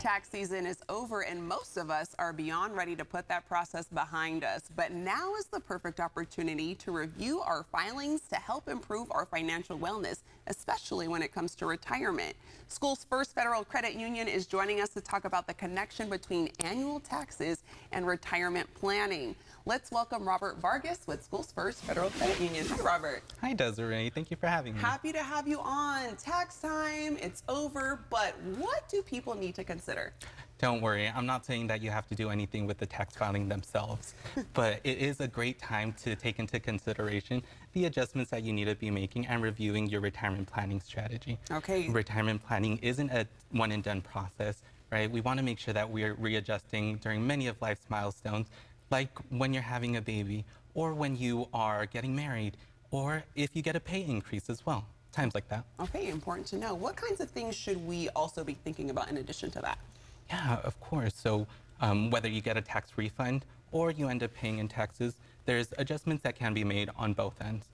Tax season is over and most of us are beyond ready to put that process behind us. But now is the perfect opportunity to review our filings to help improve our financial wellness, especially when it comes to retirement. SchoolsFirst Federal Credit Union is joining us to talk about the connection between annual taxes and retirement planning. Let's welcome Robert Vargas with SchoolsFirst Federal Credit Union. Hi, Robert. Hi, Desiree. Thank you for having me. Happy to have you on. Tax time, it's over, but what do people need to consider? Don't worry, I'm not saying that you have to do anything with the tax filing themselves, but it is a great time to take into consideration the adjustments that you need to be making and reviewing your retirement planning strategy. Okay. Retirement planning isn't a one and done process, right? We want to make sure that we're readjusting during many of life's milestones, like when you're having a baby, or when you are getting married, or if you get a pay increase as well. Times like that. Okay, important to know. What kinds of things should we also be thinking about in addition to that? Yeah, of course. So whether you get a tax refund or you end up paying in taxes, there's adjustments that can be made on both ends.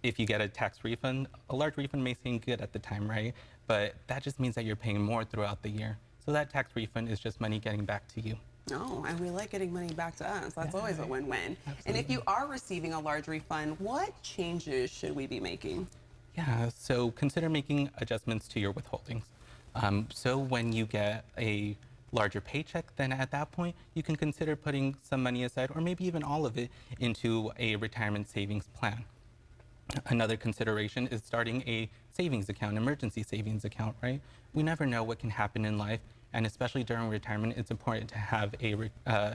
If you get a tax refund, a large refund may seem good at the time, right? But that just means that you're paying more throughout the year. So that tax refund is just money getting back to you. Oh, and we like getting money back to us. That's always a win-win. And if you are receiving a large refund, what changes should we be making? Yeah, so consider making adjustments to your withholdings. So when you get a larger paycheck, then at that point, you can consider putting some money aside, or maybe even all of it, into a retirement savings plan. Another consideration is starting a savings account, emergency savings account, right? We never know what can happen in life, and especially during retirement, it's important to have a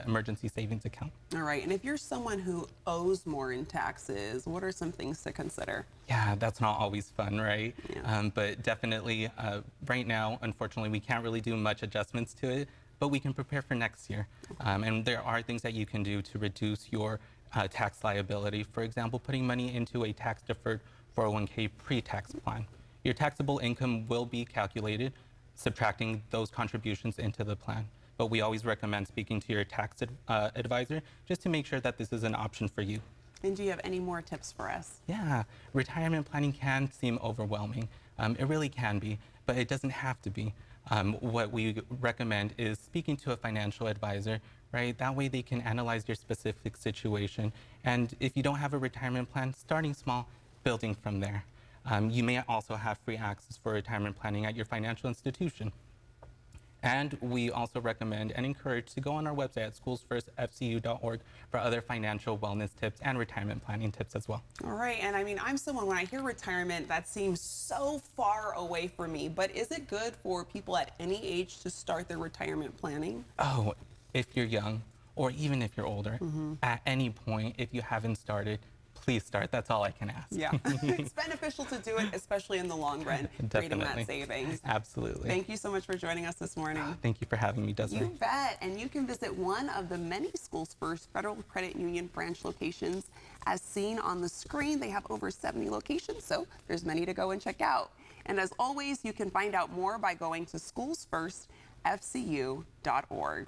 emergency savings account. All right, and if you're someone who owes more in taxes, what are some things to consider? Yeah, that's not always fun, right? Yeah. But definitely, right now, unfortunately, we can't really do much adjustments to it, but we can prepare for next year. And there are things that you can do to reduce your tax liability. For example, putting money into a tax-deferred 401k pre-tax plan. Your taxable income will be calculated, subtracting those contributions into the plan. But we always recommend speaking to your tax advisor just to make sure that this is an option for you. And do you have any more tips for us? Yeah, retirement planning can seem overwhelming. It really can be, but it doesn't have to be. What we recommend is speaking to a financial advisor, right? That way they can analyze your specific situation. And if you don't have a retirement plan, starting small, building from there. You may also have free access for retirement planning at your financial institution. And we also recommend and encourage to go on our website at schoolsfirstfcu.org for other financial wellness tips and retirement planning tips as well. All right, and I mean, I'm someone, when I hear retirement, that seems so far away from me, but is it good for people at any age to start their retirement planning? Oh, if you're young, or even if you're older, at any point, if you haven't started, please start. That's all I can ask. Yeah, it's beneficial to do it, especially in the long run, creating that savings. Absolutely. Thank you so much for joining us this morning. Thank you for having me, Desiree. You bet. And you can visit one of the many SchoolsFirst Federal Credit Union branch locations. As seen on the screen, they have over 70 locations, so there's many to go and check out. And as always, you can find out more by going to SchoolsFirstFCU.org.